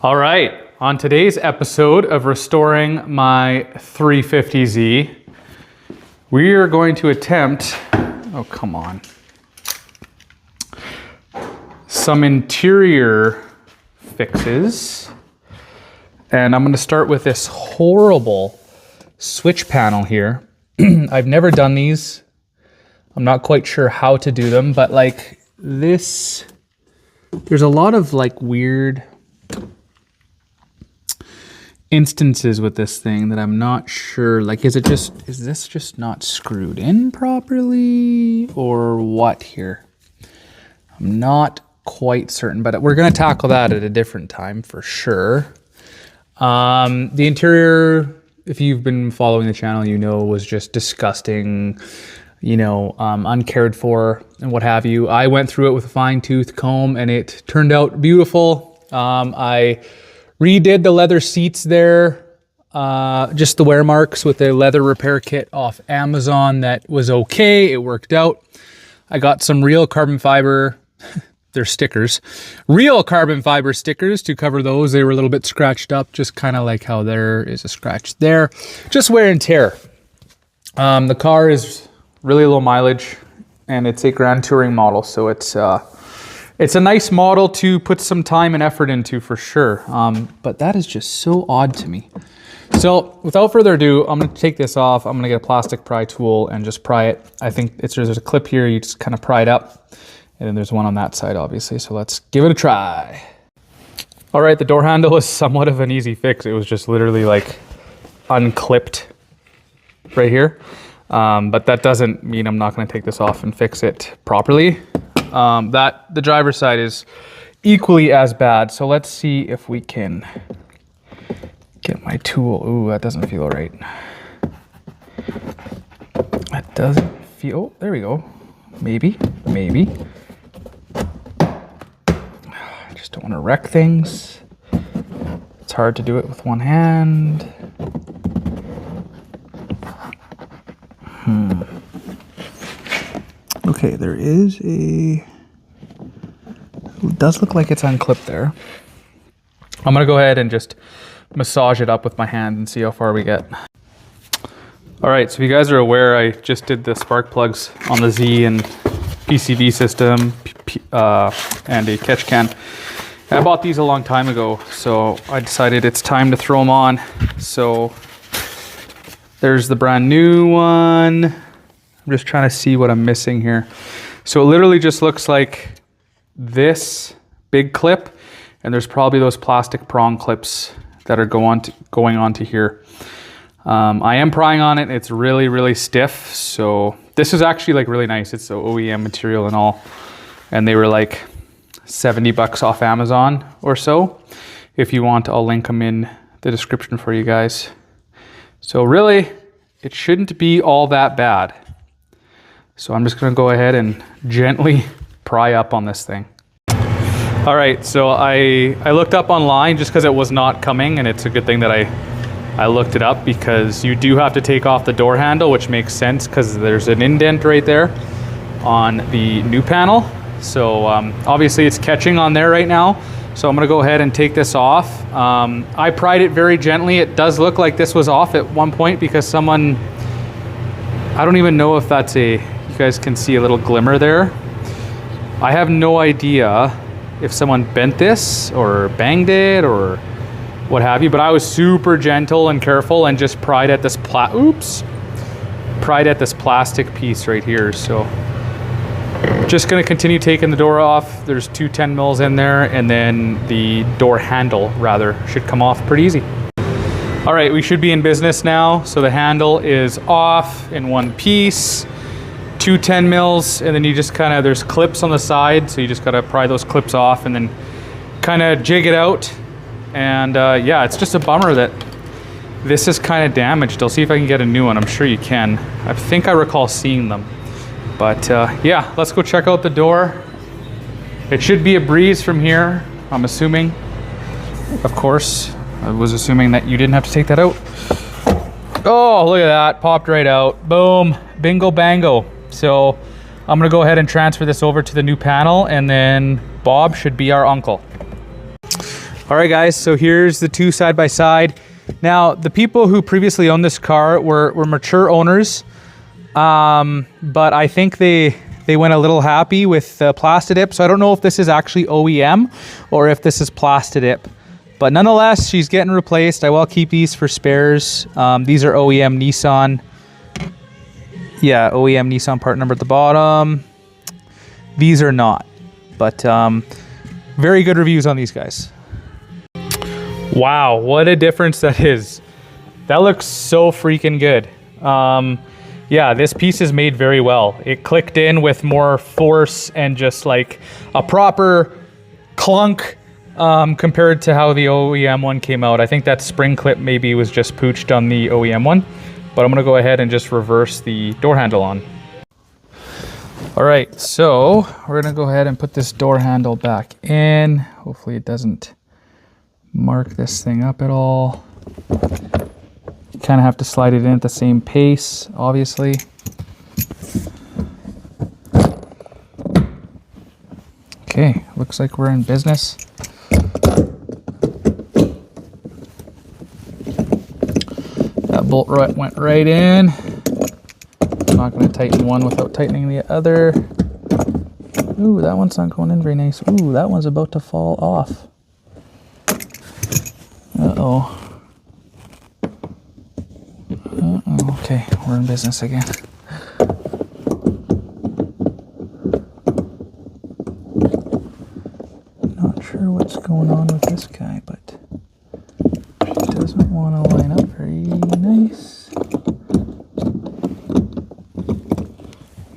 All right, on today's episode of restoring my 350Z, we are going to attempt, oh come on, some interior fixes. And I'm gonna start with this horrible switch panel here. I've never done these. I'm not quite sure how to do them, but like this, there's a lot of like weird instances with this thing that I'm not sure, like, is this just not screwed in properly or what here? I'm not quite certain, but we're gonna tackle that at a different time for sure. The interior, if you've been following the channel, you know, was just disgusting, you know, uncared for and what have you. I went through it with a fine-tooth comb and it turned out beautiful. I redid the leather seats there, just the wear marks with the leather repair kit off Amazon. That was okay, it worked out. I got some real carbon fiber, they're stickers, real carbon fiber stickers to cover those. They were a little bit scratched up, just kind of like how there is a scratch there. Just wear and tear. The car is really low mileage and it's a Grand Touring model, so it's a nice model to put some time and effort into for sure. But that is just so odd to me. So without further ado, I'm gonna take this off. I'm gonna get a plastic pry tool and just pry it. I think there's a clip here, you just kind of pry it up. And then there's one on that side, obviously. So let's give it a try. All right, the door handle is somewhat of an easy fix. It was just literally like unclipped right here. But that doesn't mean I'm not gonna take this off and fix it properly. The driver's side is equally as bad. So let's see if we can get my tool. Ooh, that doesn't feel right. That doesn't feel, oh, there we go. Maybe. I just don't want to wreck things. It's hard to do it with one hand. Okay, there is it does look like it's unclipped there. I'm gonna go ahead and just massage it up with my hand and see how far we get. All right, so if you guys are aware, I just did the spark plugs on the Z and PCV system and a catch can. I bought these a long time ago, so I decided it's time to throw them on. So there's the brand new one. I'm just trying to see what I'm missing here. So it literally just looks like this big clip, and there's probably those plastic prong clips that are going onto here. I am prying on it. It's really, really stiff. So this is actually like really nice. It's the OEM material and all. And they were like 70 bucks off Amazon or so. If you want, I'll link them in the description for you guys. So really, it shouldn't be all that bad. So I'm just gonna go ahead and gently pry up on this thing. All right, so I looked up online just because it was not coming, and it's a good thing that I looked it up, because you do have to take off the door handle, which makes sense because there's an indent right there on the new panel. So obviously it's catching on there right now. So I'm gonna go ahead and take this off. I pried it very gently. It does look like this was off at one point because someone, I don't even know if that's you guys can see a little glimmer there. I have no idea if someone bent this or banged it or what have you, but I was super gentle and careful and just pried at this plastic piece right here. So just gonna continue taking the door off. There's two 10 mils in there, and then the door handle rather should come off pretty easy. All right, we should be in business now. So the handle is off in one piece, two 10 mils, and then you just kind of, there's clips on the side, so you just gotta pry those clips off and then kind of jig it out. And yeah, it's just a bummer that this is kind of damaged. I'll see if I can get a new one. I'm sure you can. I think I recall seeing them. But yeah, let's go check out the door. It should be a breeze from here, I'm assuming. Of course, I was assuming that you didn't have to take that out. Oh, look at that, popped right out. Boom, bingo bango. So I'm gonna go ahead and transfer this over to the new panel, and then Bob should be our uncle. All right, guys, so here's the two side by side. Now, the people who previously owned this car were mature owners, but I think they went a little happy with Plastidip. So I don't know if this is actually OEM or if this is Plastidip. But nonetheless, she's getting replaced. I will keep these for spares. These are OEM Nissan. Yeah, OEM Nissan part number at the bottom. These are not, but very good reviews on these guys. Wow, what a difference that is. That looks so freaking good. Yeah, this piece is made very well. It clicked in with more force and just like a proper clunk compared to how the OEM one came out. I think that spring clip maybe was just pooched on the OEM one, but I'm gonna go ahead and just reverse the door handle on. All right, so we're gonna go ahead and put this door handle back in. Hopefully it doesn't mark this thing up at all. You kind of have to slide it in at the same pace, obviously. Okay, looks like we're in business. That bolt went right in. I'm not going to tighten one without tightening the other. Ooh, that one's not going in very nice. Ooh, that one's about to fall off. Uh-oh. Okay, we're in business again. Not sure what's going on with this guy, but it doesn't want to line up very nice.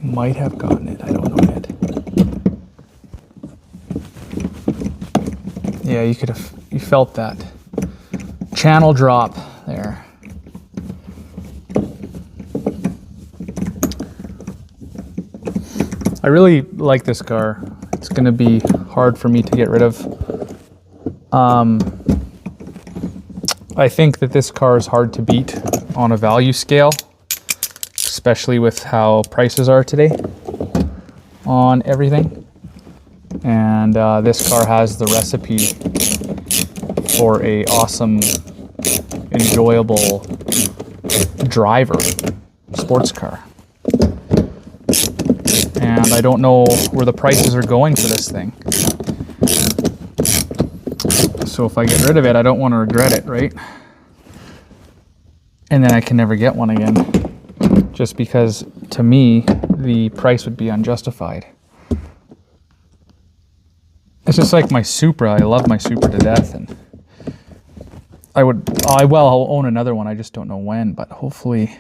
Might have gotten it, I don't know yet. Yeah, you felt that channel drop there. I really like this car. It's going to be hard for me to get rid of. I think that this car is hard to beat on a value scale, especially with how prices are today on everything. And this car has the recipe for a awesome, enjoyable driver sports car. And I don't know where the prices are going for this thing. So if I get rid of it, I don't want to regret it, right? And then I can never get one again. Just because, to me, the price would be unjustified. It's just like my Supra. I love my Supra to death. And I'll own another one. I just don't know when, but hopefully,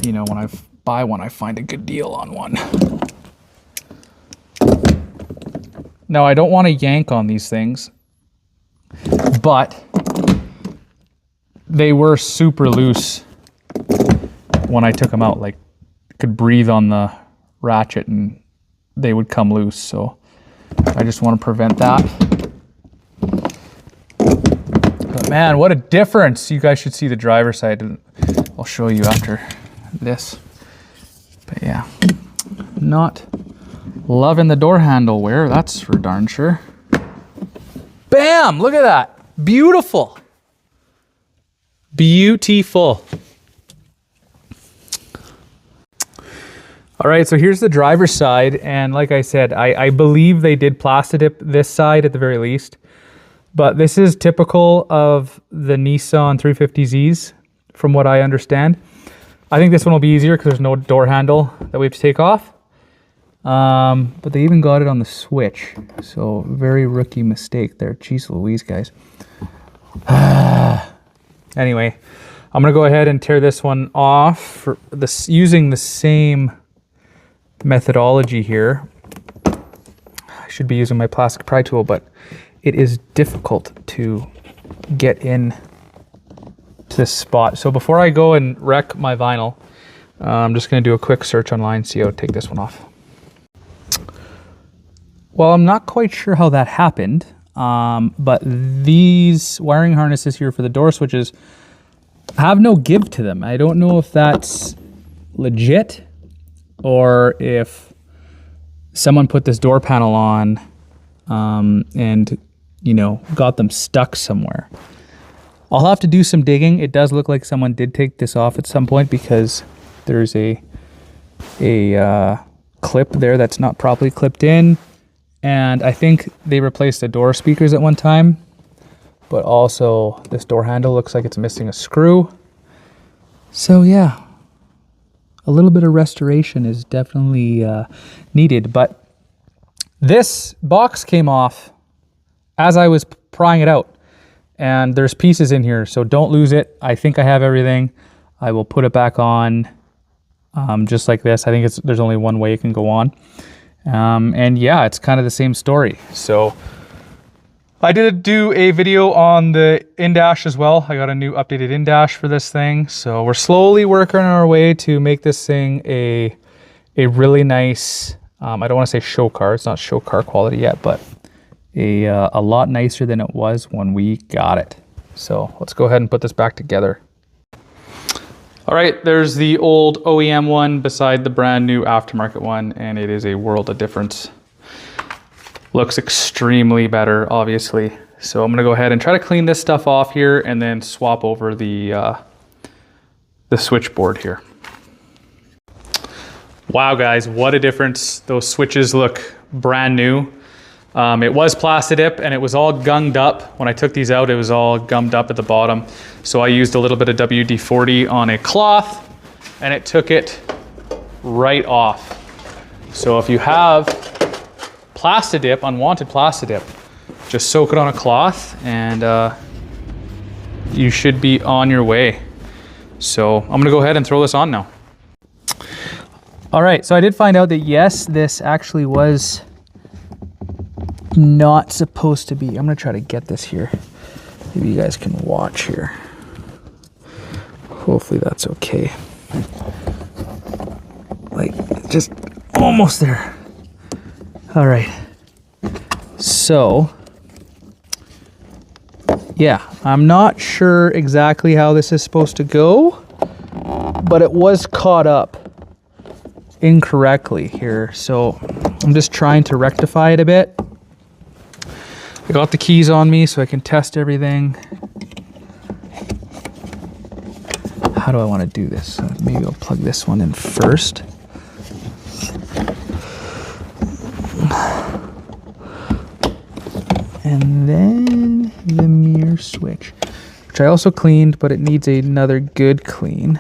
you know, when I buy one, I find a good deal on one. Now, I don't want to yank on these things, but they were super loose when I took them out. Like, could breathe on the ratchet and they would come loose. So I just want to prevent that. But man, what a difference. You guys should see the driver's side. I'll show you after this. But yeah, not loving the door handle wear, that's for darn sure. Bam! Look at that. Beautiful. Beautiful. All right, so here's the driver's side. And like I said, I believe they did Plastidip this side at the very least. But this is typical of the Nissan 350Zs, from what I understand. I think this one will be easier because there's no door handle that we have to take off. But they even got it on the switch. So very rookie mistake there. Jeez Louise, guys. Anyway, I'm going to go ahead and tear this one off for this, using the same methodology here. I should be using my plastic pry tool, but it is difficult to get in this spot. So before I go and wreck my vinyl, I'm just going to do a quick search online, see how to take this one off. Well, I'm not quite sure how that happened, but these wiring harnesses here for the door switches have no give to them. I don't know if that's legit or if someone put this door panel on and you know, got them stuck somewhere. I'll have to do some digging. It does look like someone did take this off at some point because there's a clip there that's not properly clipped in. And I think they replaced the door speakers at one time. But also this door handle looks like it's missing a screw. So yeah, a little bit of restoration is definitely needed. But this box came off as I was prying it out. And there's pieces in here, so don't lose it. I think I have everything. I will put it back on just like this. I think there's only one way it can go on. And yeah, it's kind of the same story. So I did do a video on the in-dash as well. I got a new updated in-dash for this thing. So we're slowly working our way to make this thing a really nice, I don't want to say show car. It's not show car quality yet, but a lot nicer than it was when we got it. So let's go ahead and put this back together. All right, there's the old OEM one beside the brand new aftermarket one, and it is a world of difference. Looks extremely better, obviously. So I'm gonna go ahead and try to clean this stuff off here and then swap over the switchboard here. Wow guys, what a difference. Those switches look brand new. It was Plastidip and it was all gunged up. When I took these out, it was all gummed up at the bottom. So I used a little bit of WD-40 on a cloth and it took it right off. So if you have Plastidip, unwanted Plastidip, just soak it on a cloth and you should be on your way. So I'm gonna go ahead and throw this on now. All right, so I did find out that yes, this actually was not supposed to be. I'm gonna try to get this here. Maybe you guys can watch here. Hopefully that's okay. Like, just almost there. All right. So, yeah, I'm not sure exactly how this is supposed to go, but it was caught up incorrectly here. So I'm just trying to rectify it a bit. I got the keys on me so I can test everything. How do I want to do this? Maybe I'll plug this one in first. And then the mirror switch, which I also cleaned, but it needs another good clean.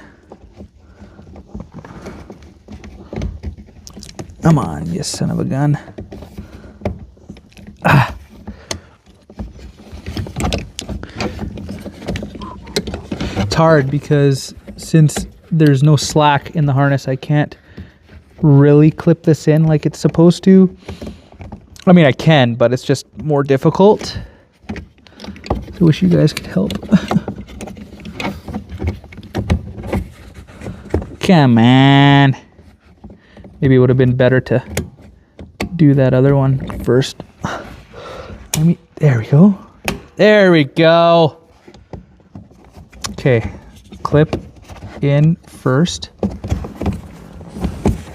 Come on, you son of a gun. Ah. It's hard because since there's no slack in the harness, I can't really clip this in like it's supposed to. I mean, I can, but it's just more difficult. I wish you guys could help. Come on. Maybe it would have been better to do that other one first. I mean, there we go. There we go. Okay, clip in first.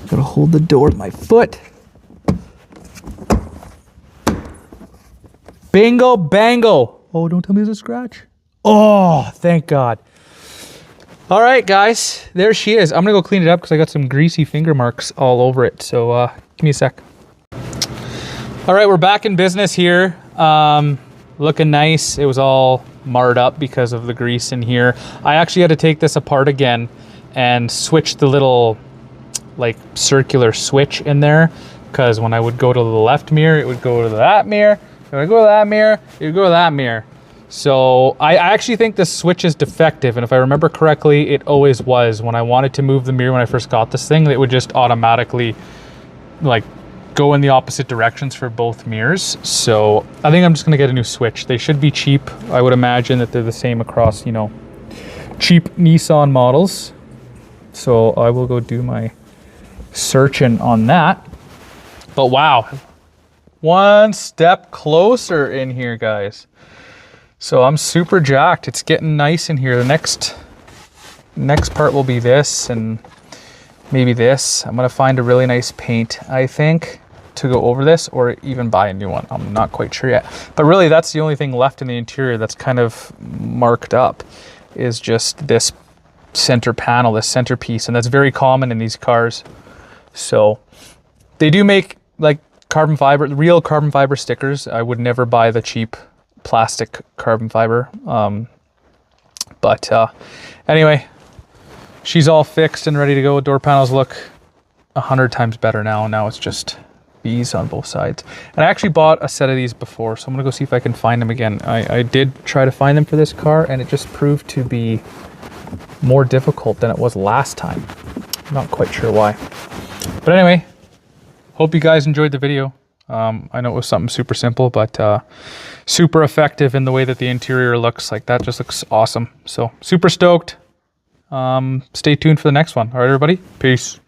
Gotta hold the door with my foot. Bingo bango. Oh, don't tell me there's a scratch. Oh, thank God. All right, guys, there she is. I'm gonna go clean it up because I got some greasy finger marks all over it. So give me a sec. All right, we're back in business here. Looking nice. It was all marred up because of the grease in here. I actually had to take this apart again and switch the little like circular switch in there, because when I would go to the left mirror, it would go to that mirror. When I go to that mirror, it would go to that mirror. So I actually think this switch is defective, and if I remember correctly, it always was. When I wanted to move the mirror when I first got this thing, it would just automatically like go in the opposite directions for both mirrors. So I think I'm just gonna get a new switch. They should be cheap. I would imagine that they're the same across, you know, cheap Nissan models. So I will go do my searching on that. But wow, one step closer in here, guys. So I'm super jacked. It's getting nice in here. The next part will be this and maybe this. I'm gonna find a really nice paint, I think. to go over this or even buy a new one. I'm not quite sure yet. But really, that's the only thing left in the interior that's kind of marked up, is just this center panel, this centerpiece, and that's very common in these cars. So they do make like carbon fiber, real carbon fiber stickers. I would never buy the cheap plastic carbon fiber. Anyway, she's all fixed and ready to go. Door panels look 100 times better now. Now it's just bees on both sides. And I actually bought a set of these before, so I'm gonna go see if I can find them again. I did try to find them for this car, and it just proved to be more difficult than it was last time. I'm not quite sure why. But anyway, hope you guys enjoyed the video. I know it was something super simple, but super effective in the way that the interior looks. Like, that just looks awesome. So super stoked. Stay tuned for the next one. All right, everybody. Peace.